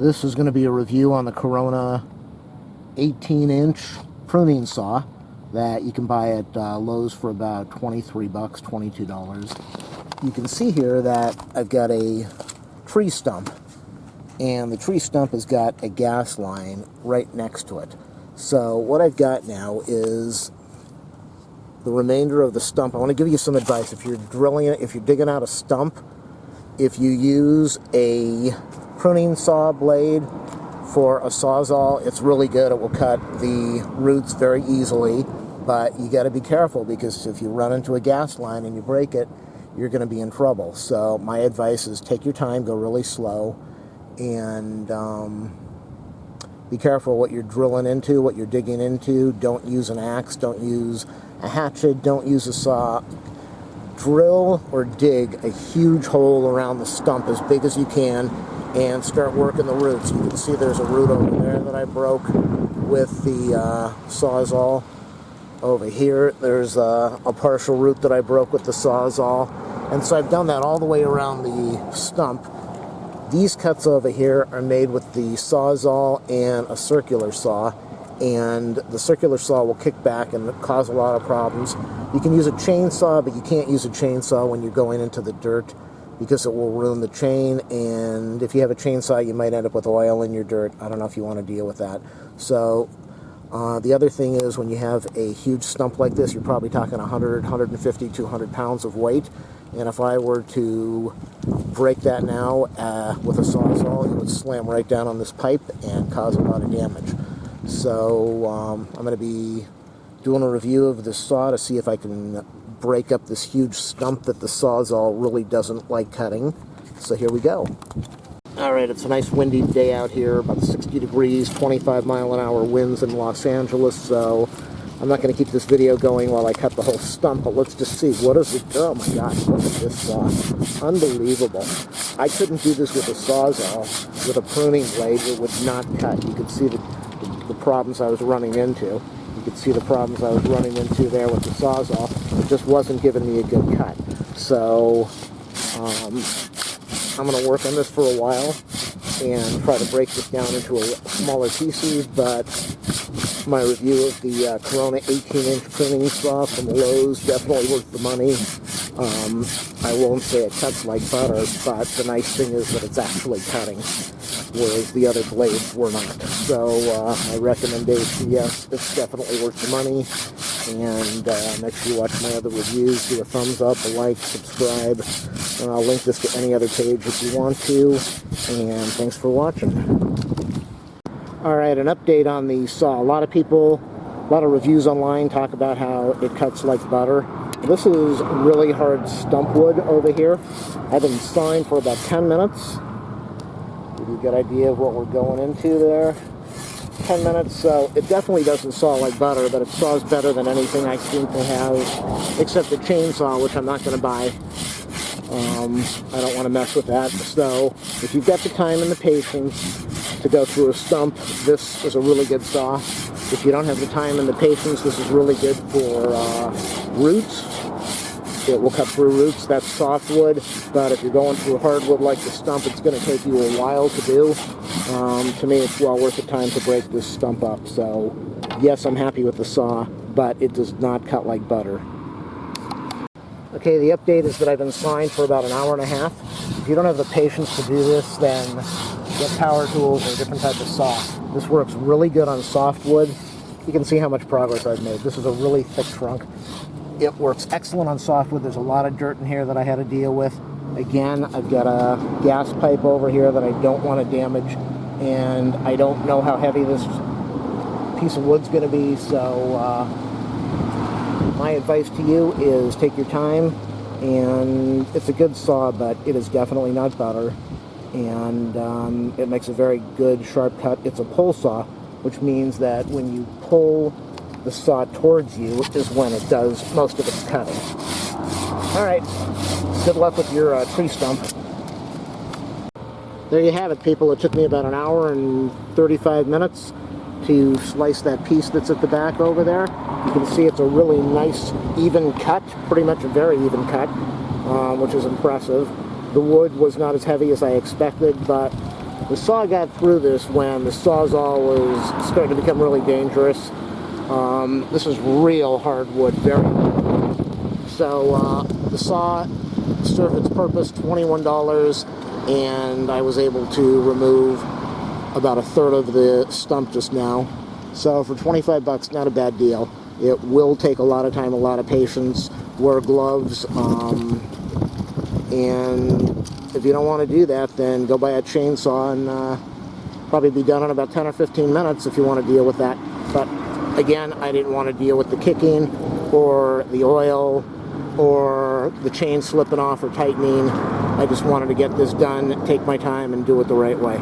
This is going to be a review on the Corona 18-inch pruning saw that you can buy at Lowe's for about $23, $22. You can see here that I've got a tree stump, and the tree stump has got a gas line right next to it. So what I've got now is the remainder of the stump. I want to give you some advice. If you're drilling it, if you're digging out a stump, if you use a pruning saw blade for a sawzall, it's really good. It will cut the roots very easily, but you got to be careful, because if you run into a gas line and you break it, you're going to be in trouble. So my advice is take your time, go really slow, and be careful what you're drilling into, what you're digging into. Don't use an axe, don't use a hatchet, don't use a saw. Drill or dig a huge hole around the stump as big as you can and start working the roots. You can see there's a root over there that I broke with the sawzall. Over here there's a partial root that I broke with the sawzall. And so I've done that all the way around the stump. These cuts over here are made with the sawzall and a circular saw, and the circular saw will kick back and cause a lot of problems. You can use a chainsaw, but you can't use a chainsaw when you're going into the dirt, because it will ruin the chain, and if you have a chainsaw, you might end up with oil in your dirt. I don't know if you want to deal with that. So the other thing is, when you have a huge stump like this, you're probably talking 100, 150, 200 pounds of weight. And if I were to break that now with a sawzall, it would slam right down on this pipe and cause a lot of damage. So I'm going to be doing a review of this saw to see if I can break up this huge stump that the sawzall really doesn't like cutting. So here we go. Alright, it's a nice windy day out here, about 60 degrees, 25-mile-an-hour winds in Los Angeles, so I'm not going to keep this video going while I cut the whole stump, but let's just see. What is it? Oh my gosh, look at this saw. Unbelievable. I couldn't do this with a sawzall. With a pruning blade, it would not cut. You could see the problems I was running into. You could see the problems I was running into there with the sawzall. It just wasn't giving me a good cut. So I'm going to work on this for a while and try to break this down into smaller pieces, but my review of the Corona 18-inch pruning saw from Lowe's, definitely worth the money. I won't say it cuts like butter, but the nice thing is that it's actually cutting, whereas the other blades were not. So my recommendation, yes, it's definitely worth the money. And make sure you watch my other reviews. Do a thumbs up, a like, subscribe. I'll link this to any other page if you want to. And thanks for watching. Alright, an update on the saw. A lot of reviews online talk about how it cuts like butter. This is really hard stump wood over here. I've been sawing for about 10 minutes. Give you a good idea of what we're going into there. 10 minutes, so it definitely doesn't saw like butter, but it saws better than anything I seem to have, except the chainsaw, which I'm not going to buy. I don't want to mess with that. So if you've got the time and the patience to go through a stump, this is a really good saw. If you don't have the time and the patience, this is really good for roots. It will cut through roots. That's softwood, but if you're going through hardwood like the stump, it's going to take you a while to do. To me, it's well worth the time to break this stump up. So yes, I'm happy with the saw, but it does not cut like butter. Okay, the update is that I've been sawing for about an hour and a half. If you don't have the patience to do this, then get power tools or a different type of saw. This works really good on softwood. You can see how much progress I've made. This is a really thick trunk. It works excellent on softwood. There's a lot of dirt in here that I had to deal with. Again, I've got a gas pipe over here that I don't want to damage, and I don't know how heavy this piece of wood's going to be, so my advice to you is take your time, and it's a good saw, but it is definitely not butter, and it makes a very good sharp cut. It's a pull saw, which means that when you pull the saw towards you is when it does most of its cutting. Alright, good luck with your tree stump. There you have it, people. It took me about an hour and 35 minutes to slice that piece that's at the back over there. You can see it's a really nice even cut, pretty much a very even cut, which is impressive. The wood was not as heavy as I expected, but The saw got through this when the Sawzall was starting to become really dangerous. This is real hardwood, very hardwood. So the saw served its purpose, $21, and I was able to remove about a third of the stump just now. So for 25 bucks, not a bad deal. It will take a lot of time, a lot of patience, wear gloves, and if you don't want to do that, then go buy a chainsaw and probably be done in about 10 or 15 minutes if you want to deal with that. But again, I didn't want to deal with the kicking or the oil or the chain slipping off or tightening. I just wanted to get this done, take my time, and do it the right way.